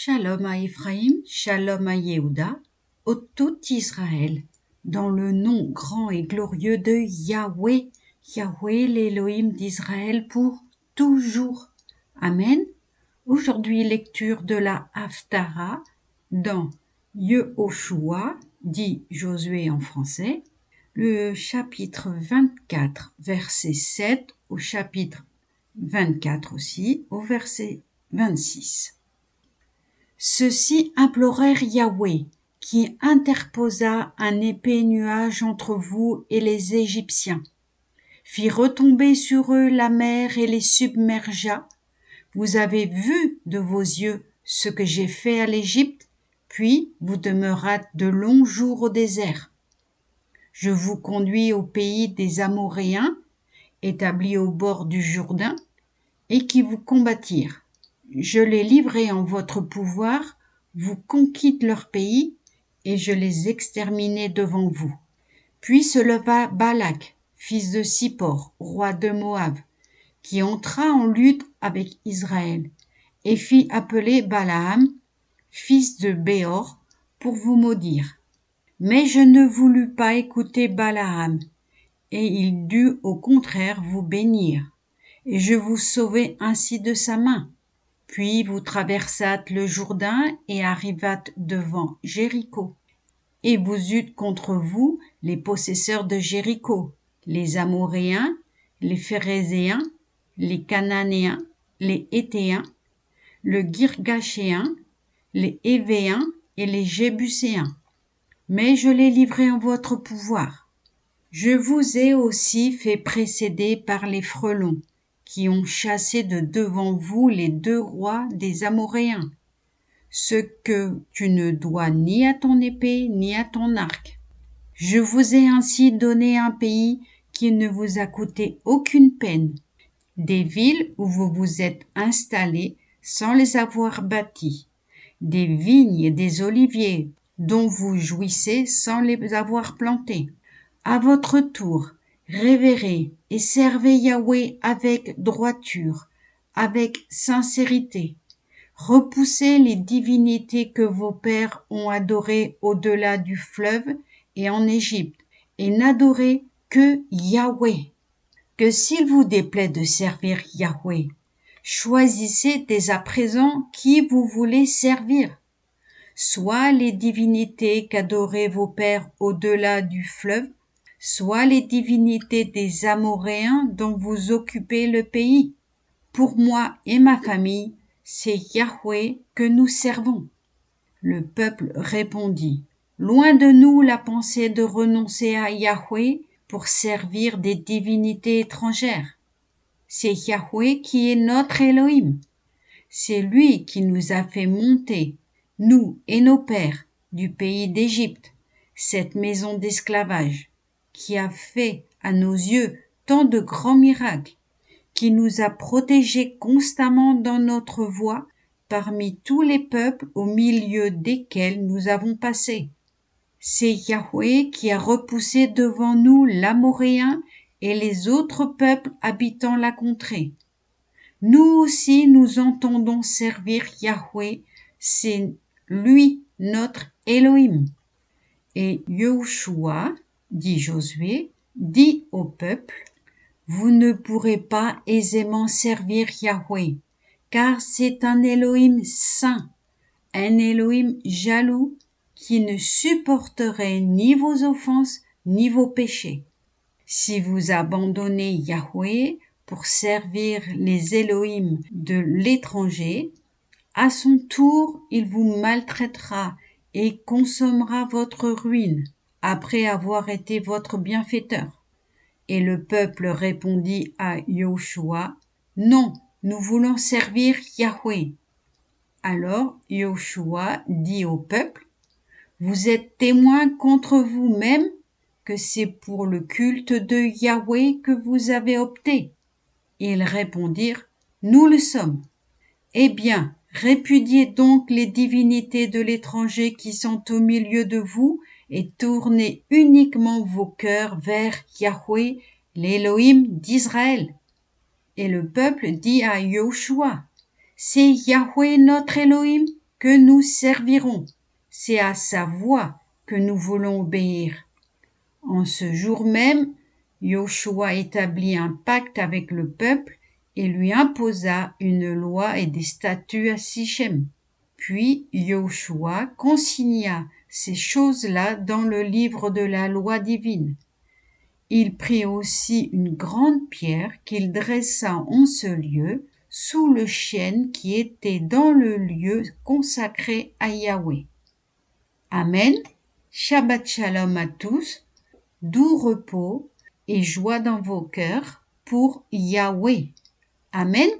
Shalom à Éphraïm, Shalom à Yehuda, au tout Israël, dans le nom grand et glorieux de Yahweh, Yahweh l'Élohim d'Israël pour toujours. Amen. Aujourd'hui, lecture de la Haftara dans Yehoshua, dit Josué en français, le chapitre 24, verset 7 au chapitre 24 aussi, au verset 26. Ceux-ci implorèrent Yahweh, qui interposa un épais nuage entre vous et les Égyptiens, fit retomber sur eux la mer et les submergea. Vous avez vu de vos yeux ce que j'ai fait à l'Égypte, puis vous demeurâtes de longs jours au désert. Je vous conduis au pays des Amoréens, établis au bord du Jourdain, et qui vous combattirent. Je les livrai en votre pouvoir, vous conquîtes leur pays, et je les exterminai devant vous. Puis se leva Balak, fils de Sippor, roi de Moab, qui entra en lutte avec Israël, et fit appeler Balaam, fils de Béor, pour vous maudire. Mais je ne voulus pas écouter Balaam, et il dut au contraire vous bénir, et je vous sauvai ainsi de sa main. Puis vous traversâtes le Jourdain et arrivâtes devant Jéricho. Et vous eûtes contre vous les possesseurs de Jéricho, les Amoréens, les Phérézéens, les Cananéens, les Héthéens, le Girgachéen, les Hévéens et les Jébuséens. Mais je les livrai en votre pouvoir. Je vous ai aussi fait précéder par les frelons, qui ont chassé de devant vous les 2 rois des Amoréens, ce que tu ne dois ni à ton épée ni à ton arc. Je vous ai ainsi donné un pays qui ne vous a coûté aucune peine, des villes où vous vous êtes installés sans les avoir bâties, des vignes et des oliviers dont vous jouissez sans les avoir plantés. À votre tour, révérez et servez Yahweh avec droiture, avec sincérité. Repoussez les divinités que vos pères ont adorées au-delà du fleuve et en Égypte, et n'adorez que Yahweh. Que s'il vous déplaît de servir Yahweh, choisissez dès à présent qui vous voulez servir. Soit les divinités qu'adoraient vos pères au-delà du fleuve, soit les divinités des Amoréens dont vous occupez le pays. Pour moi et ma famille, c'est Yahweh que nous servons. Le peuple répondit, loin de nous la pensée de renoncer à Yahweh pour servir des divinités étrangères. C'est Yahweh qui est notre Elohim. C'est lui qui nous a fait monter, nous et nos pères, du pays d'Égypte, cette maison d'esclavage, qui a fait à nos yeux tant de grands miracles, qui nous a protégés constamment dans notre voie parmi tous les peuples au milieu desquels nous avons passé. C'est Yahweh qui a repoussé devant nous l'Amoréen et les autres peuples habitant la contrée. Nous aussi nous entendons servir Yahweh, c'est lui notre Elohim. Et Yehoshua, dit Josué, dit au peuple, vous ne pourrez pas aisément servir Yahweh, car c'est un Elohim saint, un Elohim jaloux qui ne supporterait ni vos offenses ni vos péchés. Si vous abandonnez Yahweh pour servir les Elohim de l'étranger, à son tour il vous maltraitera et consommera votre ruine après avoir été votre bienfaiteur. Et le peuple répondit à Yehoshua, non, nous voulons servir Yahweh. Alors Yehoshua dit au peuple, vous êtes témoins contre vous-même que c'est pour le culte de Yahweh que vous avez opté. Ils répondirent, nous le sommes. Eh bien, répudiez donc les divinités de l'étranger qui sont au milieu de vous et tournez uniquement vos cœurs vers Yahweh, l'Élohim d'Israël. Et le peuple dit à Yehoshua, c'est Yahweh notre Elohim que nous servirons. C'est à sa voix que nous voulons obéir. En ce jour même, Yoshua établit un pacte avec le peuple et lui imposa une loi et des statuts à Sichem. Puis Yoshua consigna ces choses-là dans le livre de la loi divine. Il prit aussi une grande pierre qu'il dressa en ce lieu, sous le chêne qui était dans le lieu consacré à Yahweh. Amen. Shabbat Shalom à tous. Doux repos et joie dans vos cœurs pour Yahweh. Amen.